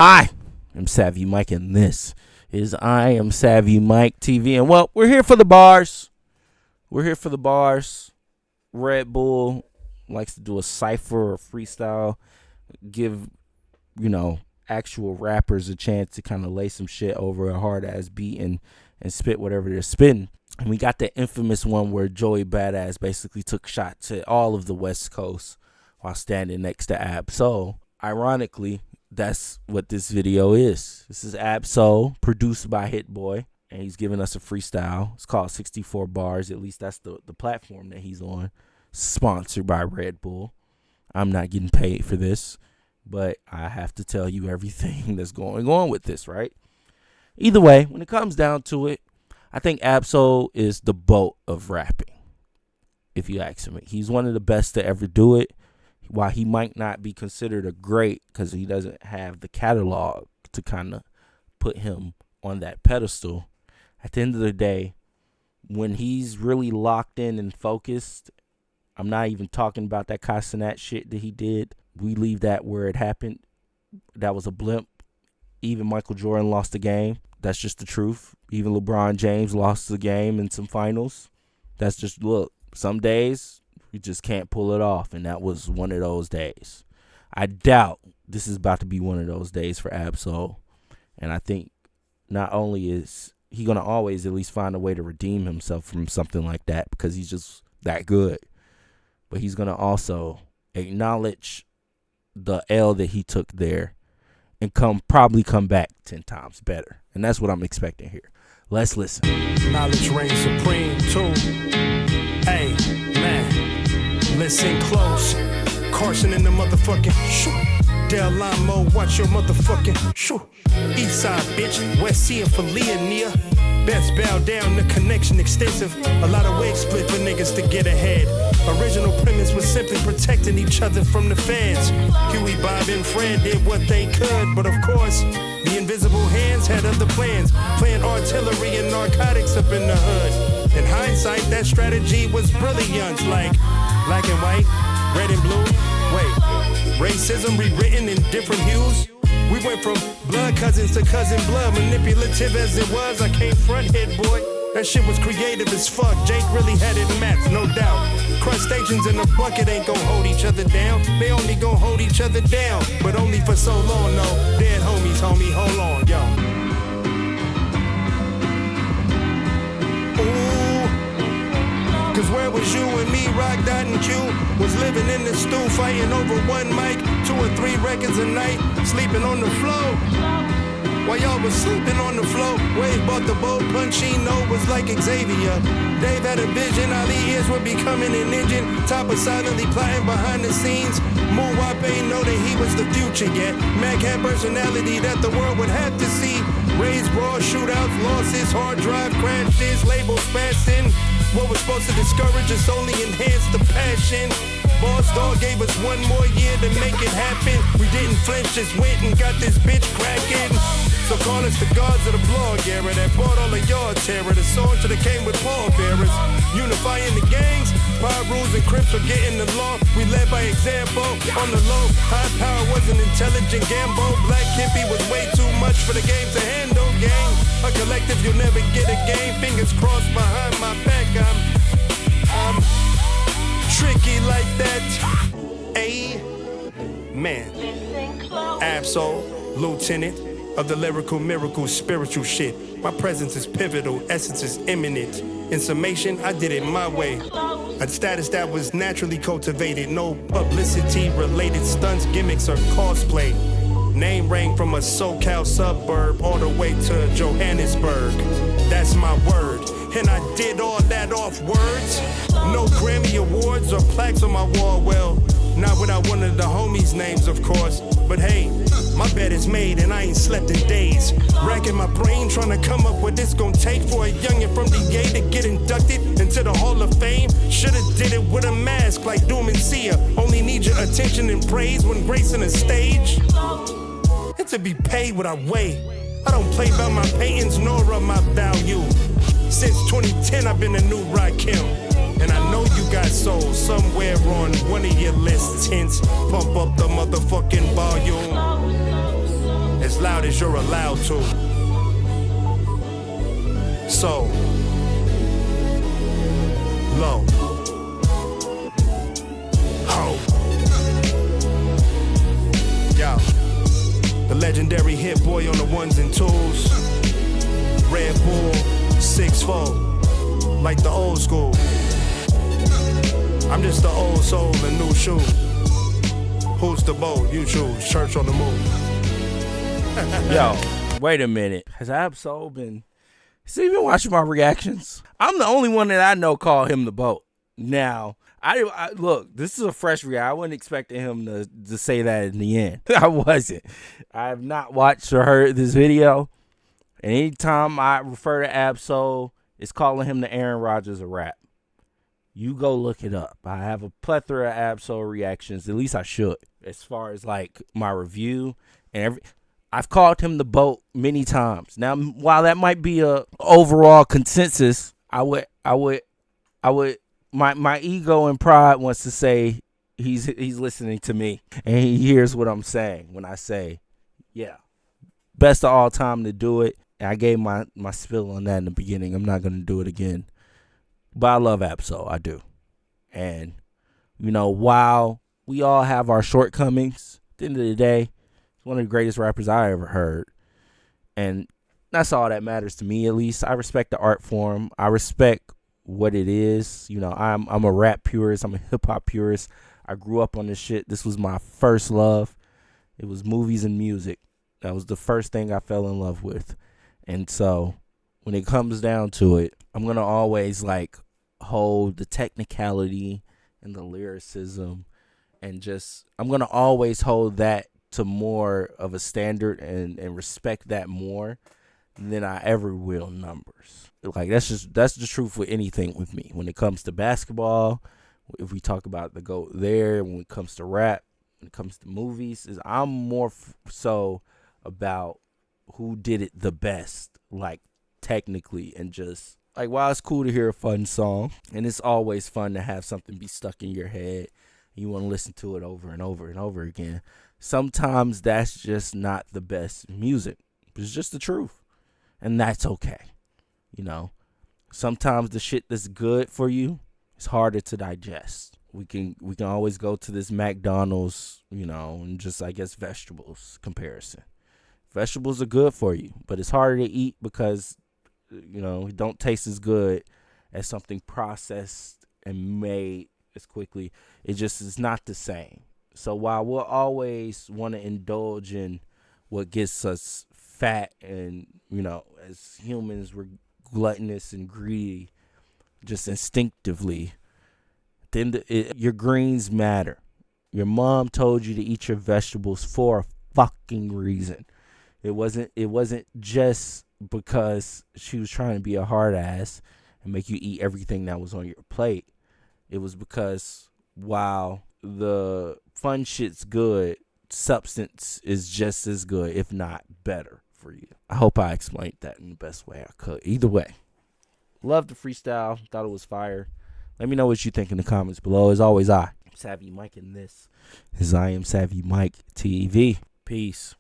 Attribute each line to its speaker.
Speaker 1: I am Savvy Mike, and this is I Am Savvy Mike TV. And well, we're here for the bars. We're here for the bars. Red Bull likes to do a cipher or freestyle, give, actual rappers a chance to kind of lay some shit over a hard ass beat and spit whatever they're spitting. And we got the infamous one where Joey Badass basically took shots at all of the West Coast while standing next to Ab-Soul. Ironically, that's what this video is. This is Ab-Soul, produced by Hit Boy, and he's giving us a freestyle. It's called 64 Bars. At least that's the platform that he's on. Sponsored by Red Bull. I'm not getting paid for this, but I have to tell you everything that's going on with this, right? Either way, when it comes down to it, I think Ab-Soul is the GOAT of rapping, if you ask me. He's one of the best to ever do it. While he might not be considered a great because he doesn't have the catalog to kind of put him on that pedestal, at the end of the day, when he's really locked in and focused, I'm not even talking about that Casanat shit that he did. We leave that where it happened. That was a blimp. Even Michael Jordan lost the game. That's just the truth. Even LeBron James lost the game in some finals. That's just, look, some days you just can't pull it off, and that was one of those days. I doubt this is about to be one of those days for Ab-Soul, and I think not only is he going to always at least find a way to redeem himself from something like that because he's just that good, but he's going to also acknowledge the L that he took there and probably come back 10 times better, and that's what I'm expecting here. Let's listen.
Speaker 2: Knowledge reigns supreme too. Hey, man, listen close. Carson in the motherfucking shoot. Del Lamo, watch your motherfucking shoot. East side, bitch. West Sea and Falia near. Best bow down, the connection extensive. A lot of wig split for niggas to get ahead. Original premise was simply protecting each other from the feds. Huey, Bob, and Fred did what they could, but of course, the invisible hands had other plans. Playing artillery and narcotics up in the hood. In hindsight, that strategy was brilliant, like black and white, red and blue. Wait, racism rewritten in different hues? We went from blood cousins to cousin blood. Manipulative as it was, I can't front Hit Boy. That shit was creative as fuck. Jake really had it mapped, no doubt. Crustaceans in a bucket ain't gon' hold each other down. They only gon' hold each other down, but only for so long, no. Dead homies, homie, hold on, yo. Ooh, cause where was you and me, Rock, Dot, and Q? Was living in the stew, fighting over one mic, 2 or 3 records a night, sleeping on the floor. While y'all was sleeping on the floor, Wave bought the boat, Punchino was like Xavier. Dave had a vision, Ali ears were becoming an engine. Topper silently plotting behind the scenes. Moowap ain't know that he was the future yet. Mac had personality that the world would have to see. Raised brawl, shootouts, losses, hard drive crashes, labels passing. What was supposed to discourage us only enhanced the passion. Boss Dog gave us 1 more year to make it happen. We didn't flinch, just went and got this bitch cracking. So call us the gods of the blog era that bought all of y'all terror. The sword should have came with pallbearers. Unifying the gangs, power rules and Crips are getting the law. We led by example on the low. High power was an intelligent gamble. Black Kippy was way too much for the game to handle, gang. A collective, you'll never get a game. Fingers crossed behind my back. I'm tricky like that. Amen. Ab-Soul, Lieutenant of the lyrical miracle, spiritual shit. My presence is pivotal, essence is imminent. In summation, I did it my way. A status that was naturally cultivated. No publicity related stunts, gimmicks, or cosplay. Name rang from a SoCal suburb all the way to Johannesburg. That's my word. And I did all that off words. No Grammy awards or plaques on my wall. Well, not without one of the homies' names, of course. But hey, my bed is made and I ain't slept in days. Racking my brain trying to come up what it's gonna take for a youngin' from DA to get inducted into the Hall of Fame. Shoulda did it with a mask like Doom and Sia. Only need your attention and praise when gracing a stage. And to be paid what I weigh. I don't play about my paintings nor of my value. Since 2010 I've been a new Rakim. And I know you got soul somewhere on one of your lists. Hence, pump up the motherfucking volume. As as loud as you're allowed to. So low. Ho. Yo. The legendary hit boy on the ones and twos. Red Bull, 6'4", like the old school. I'm just the old soul in new shoes. Who's the boat? You choose. Church on the move.
Speaker 1: Yo, wait a minute. Has Ab-Soul been... Has he been watching my reactions? I'm the only one that I know call him the boat. Now, I look, this is a fresh reaction. I wasn't expecting him to say that in the end. I wasn't. I have not watched or heard this video. And anytime I refer to Ab-Soul, it's calling him the Aaron Rodgers of rap. You go look it up. I have a plethora of Ab-Soul reactions. At least I should. As far as like my review and I've called him the boat many times. Now, while that might be a overall consensus, my ego and pride wants to say he's listening to me and he hears what I'm saying when I say, yeah, best of all time to do it. And I gave my spill on that in the beginning. I'm not gonna do it again. But I love Ab-Soul. I do. And, you know, while we all have our shortcomings, at the end of the day, he's one of the greatest rappers I ever heard. And that's all that matters to me, at least. I respect the art form. I respect what it is. You know, I'm a rap purist. I'm a hip-hop purist. I grew up on this shit. This was my first love. It was movies and music. That was the first thing I fell in love with. And so when it comes down to it, I'm going to always like hold the technicality and the lyricism and just, I'm going to always hold that to more of a standard and respect that more than I ever will numbers. Like that's the truth with anything with me. When it comes to basketball, if we talk about the GOAT there, when it comes to rap, when it comes to movies, I'm more so about who did it the best, like technically, and just like while it's cool to hear a fun song, and it's always fun to have something be stuck in your head, and you want to listen to it over and over and over again. Sometimes that's just not the best music. It's just the truth, and that's okay. You know, sometimes the shit that's good for you is harder to digest. We can always go to this McDonald's, you know, and just I guess vegetables comparison. Vegetables are good for you, but it's harder to eat because, you know, it don't taste as good as something processed and made as quickly. It just is not the same. So while we'll always want to indulge in what gets us fat and, you know, as humans, we're gluttonous and greedy just instinctively, then your greens matter. Your mom told you to eat your vegetables for a fucking reason. It wasn't just because she was trying to be a hard ass and make you eat everything that was on your plate. It was because while the fun shit's good, substance is just as good, if not better for you. I hope I explained that in the best way I could. Either way, love the freestyle. Thought it was fire. Let me know what you think in the comments below. As always, I'm Savvy Mike, and this is I Am Savvy Mike TV. Peace.